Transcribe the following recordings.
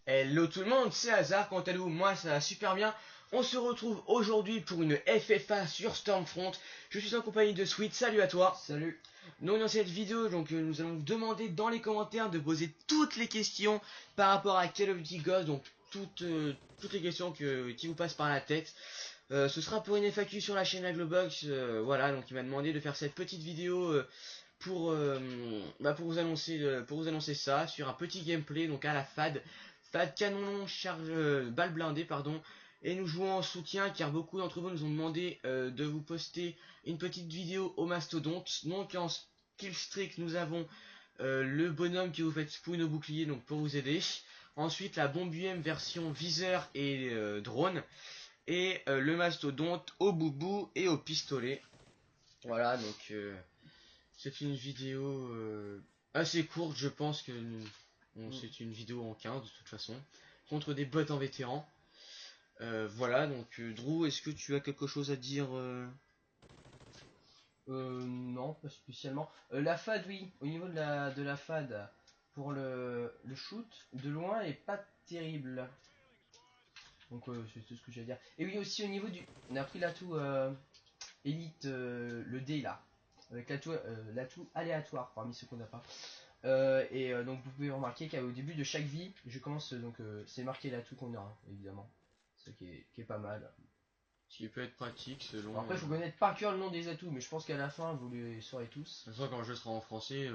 Hello tout le monde, c'est Hazard, quant à nous, moi ça va super bien. On se retrouve aujourd'hui pour une FFA sur Stormfront. Je suis en compagnie de Sweet, salut à toi. Salut. Donc dans cette vidéo, nous allons vous demander dans les commentaires de poser toutes les questions par rapport à Call of Duty Ghost, donc toutes les questions qui vous passent par la tête. Ce sera pour une FAQ sur la chaîne Aglobox, voilà, donc il m'a demandé de faire cette petite vidéo pour vous annoncer ça sur un petit gameplay, donc à la FAD canon long charge balle blindée pardon, et nous jouons en soutien car beaucoup d'entre vous nous ont demandé de vous poster une petite vidéo au mastodonte. Donc en killstreak nous avons le bonhomme qui vous fait spoon au bouclier donc pour vous aider, ensuite la bombe UM version viseur et drone, et le mastodonte au boubou et au pistolet. Voilà, donc c'est une vidéo assez courte, je pense que c'est une vidéo en 15 de toute façon, contre des bots en vétéran. Voilà, donc Drew, est-ce que tu as quelque chose à dire Non, pas spécialement. La FAD, oui. Au niveau de la FAD, pour le shoot, de loin, est pas terrible. Donc, c'est tout ce que j'ai à dire. Et oui, aussi au niveau du... On a pris l'atout Elite, le D, là. Avec l'atout aléatoire, parmi ceux qu'on n'a pas. Donc, vous pouvez remarquer qu'au début de chaque vie, je commence... donc, c'est marqué l'atout qu'on a, hein, évidemment. Ce qui est pas mal. Ce qui peut être pratique selon... Alors après, il faut connaître par cœur le nom des atouts, mais je pense qu'à la fin, vous les saurez tous. De toute façon, quand le jeu sera en français,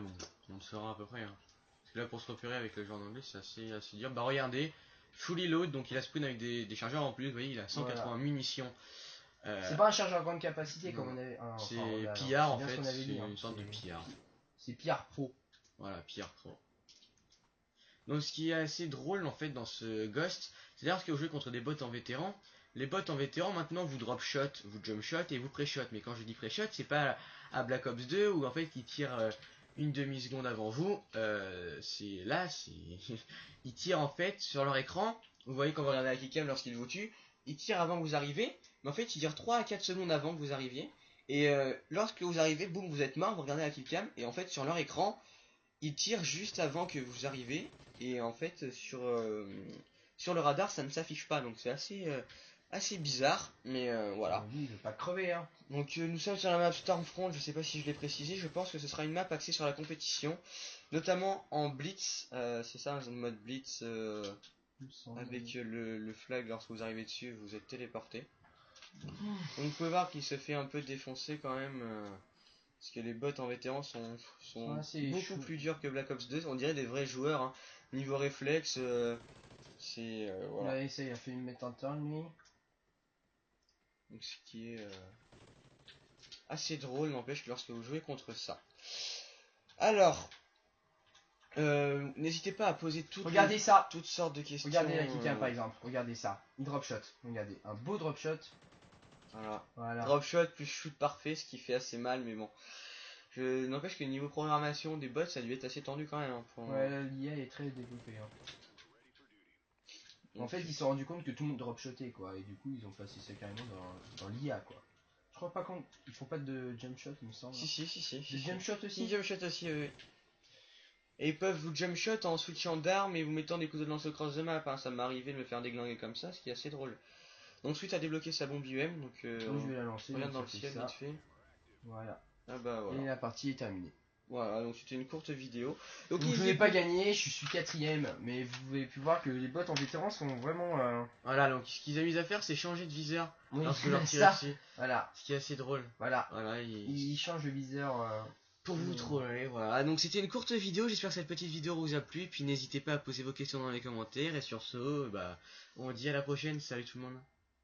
on le saura à peu près. Hein. Parce que là, pour se repérer avec le jeu en anglais, c'est assez dur. Bah regardez, fully load, donc il a spawn avec des chargeurs en plus, vous voyez, il a 180 Voilà. munitions. C'est pas un chargeur à grande capacité comme on avait. C'est PR en fait, c'est dit, hein. une sorte de PR. C'est PR Pro. Voilà, PR Pro. Donc ce qui est assez drôle en fait dans ce Ghost, c'est-à-dire que vous jouez contre des bots en vétéran. Les bots en vétéran maintenant vous drop shot, vous jump shot et vous pré-shot. Mais quand je dis pré-shot, c'est pas à Black Ops 2 où en fait ils tirent une demi-seconde avant vous. C'est là, ils tirent en fait sur leur écran. Vous voyez quand vous regardez la killcam lorsqu'ils vous tuent, ils tirent avant que vous arriviez. Mais en fait ils tirent 3 à 4 secondes avant que vous arriviez. Et lorsque vous arrivez, boum, vous êtes mort, vous regardez la killcam. Et en fait sur leur écran, ils tirent juste avant que vous arrivez. Et en fait sur le radar ça ne s'affiche pas. Donc c'est assez bizarre, mais voilà. Lui, il veut pas crever, hein. Donc nous sommes sur la map Stormfront, je sais pas si je l'ai précisé, je pense que ce sera une map axée sur la compétition, notamment en Blitz, c'est ça, un mode Blitz avec le flag, lorsque vous arrivez dessus, vous êtes téléporté. Donc vous pouvez voir qu'il se fait un peu défoncer quand même, parce que les bots en vétéran sont beaucoup plus durs que Black Ops 2, on dirait des vrais joueurs, hein. Niveau réflexe, c'est... voilà. Là, il a fait une mettre en turn, lui. Donc ce qui est assez drôle, n'empêche que lorsque vous jouez contre ça. Alors, n'hésitez pas à poser toutes sortes de questions. Regardez la killcam par exemple, regardez ça. Une drop shot, regardez, un beau drop shot. Voilà. Drop shot plus shoot parfait, ce qui fait assez mal, mais bon. N'empêche que niveau programmation des bots, ça a dû être assez tendu quand même. Hein, Ouais, l'IA est très développée. Hein. En fait, ils se sont rendus compte que tout le monde drop shotait quoi, et du coup, ils ont passé ça carrément dans l'IA quoi. Je crois pas qu'ils font pas de jump shot, il me semble. Si. De jump shot aussi. Si, jump shot aussi, oui. Et ils peuvent vous jump shot en switchant d'armes et vous mettant des coups de lance au cross the map. Hein. Ça m'est arrivé de me faire déglinguer comme ça, ce qui est assez drôle. Donc Sweet a débloqué sa bombe UM, donc je vais la lancer. Regarde dans le ciel vite fait. Voilà. Ah bah voilà. Et la partie est terminée. Voilà, donc c'était une courte vidéo. Donc je n'ai pas gagné, je suis 4ème, mais vous avez pu voir que les bots en vétéran sont vraiment... Voilà, donc ce qu'ils amusent à faire, c'est changer de viseur. Oui, lorsque leur ça, dessus. voilà. Ce qui est assez drôle. Voilà, ils changent le viseur... pour vous troller, voilà. Donc c'était une courte vidéo, j'espère que cette petite vidéo vous a plu. Puis n'hésitez pas à poser vos questions dans les commentaires. Et sur ce, bah, on dit à la prochaine, salut tout le monde.